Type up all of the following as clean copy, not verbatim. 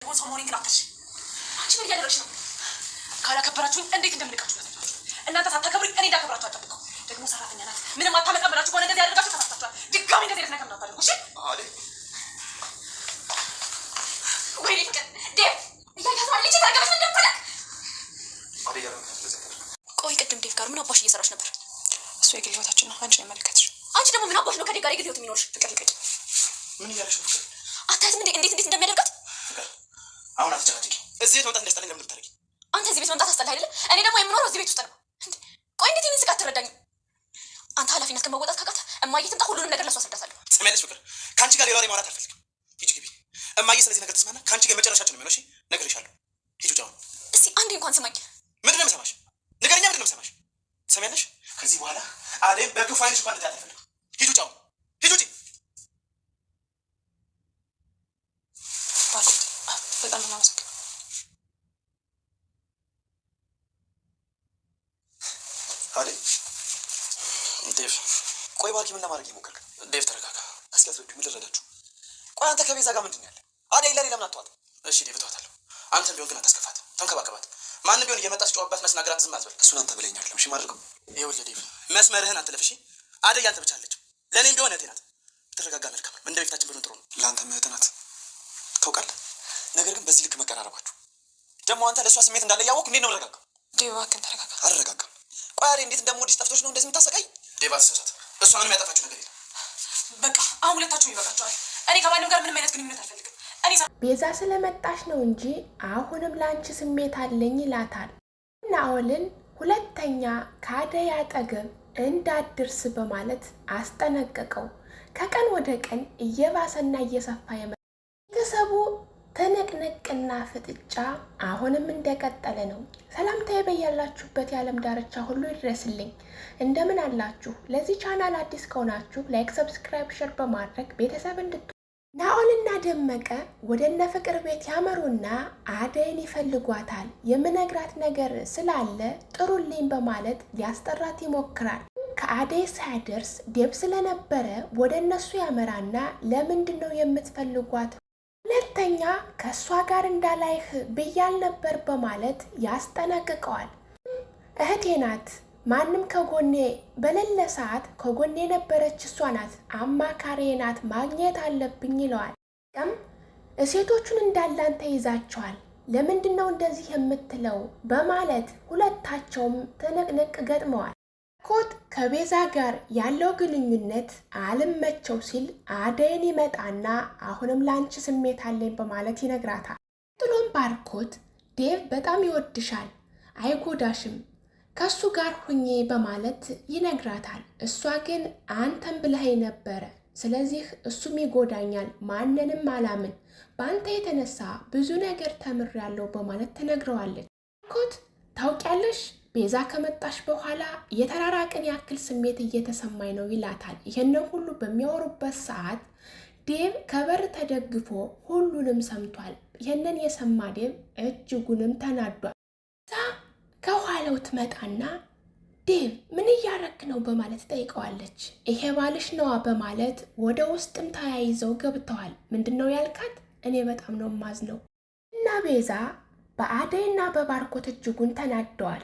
ሰሞኑን ግን አትሽ አንቺ ምን እያደረግሽ ነው? ካላከበራችሁኝ እንዴት እንደምንቃችሁ ያሳያችሁ። እናንተ ሳታከብሩኝ እኔ እንዳከብራችሁ አጠብቀው። ደግሞ ሰራተኛ ናት ምንም አታመጣም ብላችሁ ከሆነ እንደዚህ ያደርጋችሁ ተሳስታችኋል። ድጋሚ እንደዚህ አይነት ነገር እንዳታደርጉ እሺ? አለ ወይኔ ፍቅር ዴቭ እያያዝማል ልጅ ታገበሽ ምን እንደምትፈልግ አለ ያረም ቆይ ቅድም ዴቭ ጋር ምን አባሽ እየሰራሽ ነበር? እሱ የግል ህይወታችን ነው። አንቺ ነው የመለከትሽ። አንቺ ደግሞ ምን አባሽ ነው ከዴቭ ጋር የግል ህይወት የሚኖርሽ? ፍቅር ፍቅር ምን እያለሽ ነው? ፍቅር አታያትም እንዴት እንደሚያደርጋት? ፍቅር አሁን አትጨቃጭቂ። እዚህ ቤት መምጣት እንደስጠለኝ ለምን ልታረጊ? አንተ እዚህ ቤት መምጣት አስጠላህ አይደለ? እኔ ደግሞ የምኖረው እዚህ ቤት ውስጥ ነው። ቆይ እንዴት ይህን ስቃት ትረዳኝ? አንተ ኃላፊነት ከመወጣት ካቃተ እማዬ ትምጣ፣ ሁሉንም ነገር ለሷ አስረዳታለሁ። ትሰሚያለሽ ፍቅር፣ ከአንቺ ጋር ሌላ ወሬ ማውራት አልፈልግም። ሂጂ ግቢ። እማዬ ስለዚህ ነገር ትስማና ከአንቺ ጋር መጨረሻችን ነው የሚሆነው። እሺ ነግሬሻለሁ። ሂጂ ውጪ አሁን። እስቲ አንዴ እንኳን ስማኝ። ምንድን ነው የምሰማሽ? ንገረኛ። ምንድን ነው የምሰማሽ? ትሰሚያለሽ? ከዚህ በኋላ አዴም በግፍ አይንሽ እንኳን እንዳት አልፈልግም። ሂጂ ውጪ አሁን። ሂጂ ውጪ። ባርኮት በጣም ነው የማመሰግነው። አዴ ዴቭ ቆይ ባርኪ ምን ለማድረግ ይሞክር? ዴቭ ተረጋጋ። እስኪ አስረዱኝ። ምን ልረዳችሁ? ቆይ አንተ ከቤዛ ጋር ምንድን ነው ያለ? አዴ ለኔ ለምን አትተዋትም? እሺ ዴቭ ተዋታለሁ። አንተም ቢሆን ግን አታስከፋት፣ ተንከባከባት። ማንም ቢሆን እየመጣች ጨዋባት መስናገራት ዝም አትበል። እሱን አንተ ብለኝ አይደለም እሺ ማድረገው። ይኸውልህ ዴቭ መስመርህን አትለፍ እሺ። አዴ ያንተ ብቻ አለች፣ ለኔም ቢሆን እህቴ ናት። ብትረጋጋ መልካም ነው። እንደ ቤታችን ብለን ጥሩ ነው። ለአንተም እህት ናት ታውቃለህ። ነገር ግን በዚህ ልክ መቀራረባችሁ ደግሞ አንተ ለእሷ ስሜት እንዳለ እያወቅሁ እንዴት ነው የምረጋጋው? ዴቭ እባክህን ተረጋጋ። አልረጋጋም። ቆይ አዴ እንዴት እንደምወድሽ ጠፍቶሽ ነው እንደዚህ የምታሰቃይ? ዴቭ አትሳሳት። እሷ ምንም ያጠፋችሁ ነገር የለም። በቃ አሁን ሁለታችሁም ይበቃችኋል። እኔ ከማንም ጋር ምንም አይነት ግንኙነት አልፈልግም። ቤዛ ስለመጣሽ ነው እንጂ አሁንም ለአንቺ ስሜት አለኝ ይላታል። ናኦልን ሁለተኛ ከአደይ አጠገብ እንዳትደርስ በማለት አስጠነቀቀው። ከቀን ወደ ቀን እየባሰና እየሰፋ ቤተሰቡ ትንቅንቅና ፍጥጫ አሁንም እንደቀጠለ ነው። ሰላምታዬ በያላችሁበት የዓለም ዳርቻ ሁሉ ይድረስልኝ። እንደምን አላችሁ? ለዚህ ቻናል አዲስ ከሆናችሁ ላይክ፣ ሰብስክራይብ፣ ሼር በማድረግ ቤተሰብ እንድትሆኑ። ናኦልና ደመቀ ወደ እነ ፍቅር ቤት ያመሩና አደይን ይፈልጓታል። የምነግራት ነገር ስላለ ጥሩልኝ በማለት ሊያስጠራት ይሞክራል። ከአደይ ሳይደርስ ዴቭ ስለነበረ ወደ እነሱ ያመራና ለምንድን ነው የምትፈልጓት? ሁለተኛ ከእሷ ጋር እንዳላይህ ብያል ነበር በማለት ያስጠነቅቀዋል። እህቴ ናት፣ ማንም ከጎኔ በሌለ ሰዓት ከጎኔ የነበረች እሷ ናት፣ አማካሪ ናት፣ ማግኘት አለብኝ ይለዋል። ቀም ሴቶቹን እንዳላንተ ይዛቸዋል፣ ለምንድን ነው እንደዚህ የምትለው በማለት ሁለታቸውም ትንቅንቅ ገጥመዋል። ባርኮት ከቤዛ ጋር ያለው ግንኙነት አልመቸው ሲል አደይን ይመጣና አሁንም ላንቺ ስሜት አለኝ በማለት ይነግራታል። ጥሎም ባርኮት ዴቭ በጣም ይወድሻል፣ አይጎዳሽም፣ ከሱ ጋር ሁኜ በማለት ይነግራታል። እሷ ግን አንተም ብለኸኝ ነበረ፣ ስለዚህ እሱም ይጎዳኛል፣ ማንንም አላምን፣ በአንተ የተነሳ ብዙ ነገር ተምሬያለሁ በማለት ትነግረዋለች። ባርኮት ታውቂያለሽ ቤዛ ከመጣሽ በኋላ የተራራቅን ያክል ስሜት እየተሰማኝ ነው ይላታል። ይህንን ሁሉ በሚያወሩበት ሰዓት ዴቭ ከበር ተደግፎ ሁሉንም ሰምቷል። ይህንን የሰማ ዴቭ እጅጉንም ተናዷል። ከኋላው ትመጣና ዴቭ ምን እያረክ ነው በማለት ጠይቀዋለች። ይሄ ባልሽ ነዋ በማለት ወደ ውስጥም ተያይዘው ገብተዋል። ምንድነው ያልካት? እኔ በጣም ነው ማዝነው እና ቤዛ በአደይና በባርኮት እጅጉን ተናደዋል።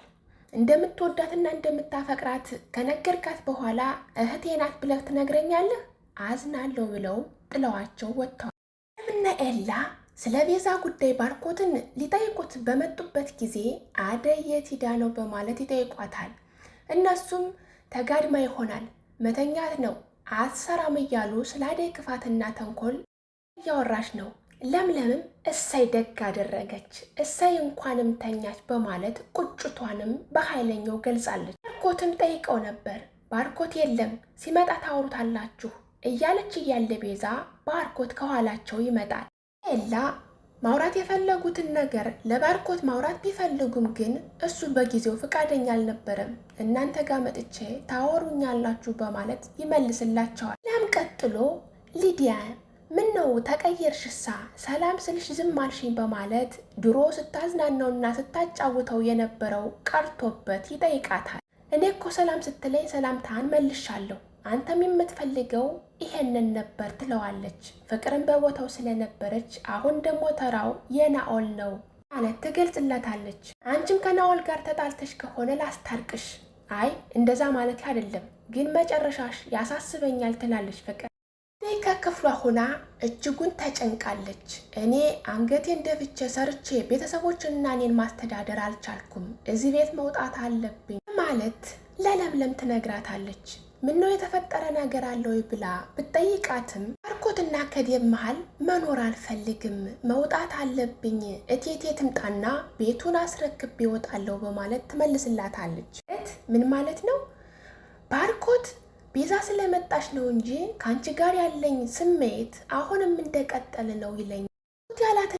እንደምትወዳትና እንደምታፈቅራት ከነገርካት በኋላ እህቴ ናት ብለህ ትነግረኛለህ? አዝናለሁ ብለው ጥለዋቸው ወጥተዋል። እና ኤላ ስለ ቤዛ ጉዳይ ባርኮትን ሊጠይቁት በመጡበት ጊዜ አደይ የት ሂዳ ነው በማለት ይጠይቋታል። እነሱም ተጋድማ ይሆናል፣ መተኛት ነው፣ አትሰራም እያሉ ስለ አደይ ክፋትና ተንኮል እያወራች ነው። ለምለምም እሰይ ደግ አደረገች፣ እሰይ እንኳንም ተኛች በማለት ቁጭቷንም በኃይለኛው ገልጻለች። ባርኮትን ጠይቀው ነበር። ባርኮት የለም ሲመጣ ታወሩታላችሁ እያለች እያለ ቤዛ ባርኮት ከኋላቸው ይመጣል። ኤላ ማውራት የፈለጉትን ነገር ለባርኮት ማውራት ቢፈልጉም ግን እሱ በጊዜው ፈቃደኛ አልነበረም። እናንተ ጋር መጥቼ ታወሩኛላችሁ በማለት ይመልስላቸዋል። ያም ቀጥሎ ሊዲያ ምን ነው ተቀየርሽሳ? ሰላም ስልሽ ዝም አልሽኝ በማለት ድሮ ስታዝናናውና ስታጫውተው የነበረው ቀርቶበት ይጠይቃታል። እኔ እኮ ሰላም ስትለኝ ሰላምታን መልሻለሁ፣ አንተም የምትፈልገው ይሄንን ነበር ትለዋለች። ፍቅርን በቦታው ስለነበረች አሁን ደግሞ ተራው የናኦል ነው ማለት ትገልጽለታለች። አንቺም ከናኦል ጋር ተጣልተሽ ከሆነ ላስታርቅሽ። አይ እንደዛ ማለት አይደለም ግን መጨረሻሽ ያሳስበኛል ትላለች ፍቅር። ከክፍሏ ሆና እጅጉን ተጨንቃለች። እኔ አንገቴን ደፍቼ ሰርቼ ቤተሰቦችንና እኔን ማስተዳደር አልቻልኩም፣ እዚህ ቤት መውጣት አለብኝ ማለት ለለምለም ትነግራታለች። ምነው የተፈጠረ ነገር አለ ወይ ብላ ብትጠይቃትም ባርኮትና ከዴብ መሃል መኖር አልፈልግም፣ መውጣት አለብኝ፣ እቴቴ ትምጣና ቤቱን አስረክቤ እወጣለሁ በማለት ትመልስላታለች። ምን ማለት ነው? ባርኮት ቤዛ ስለመጣች ነው እንጂ ከአንቺ ጋር ያለኝ ስሜት አሁንም እንደቀጠለ ነው ይለኛል ያላት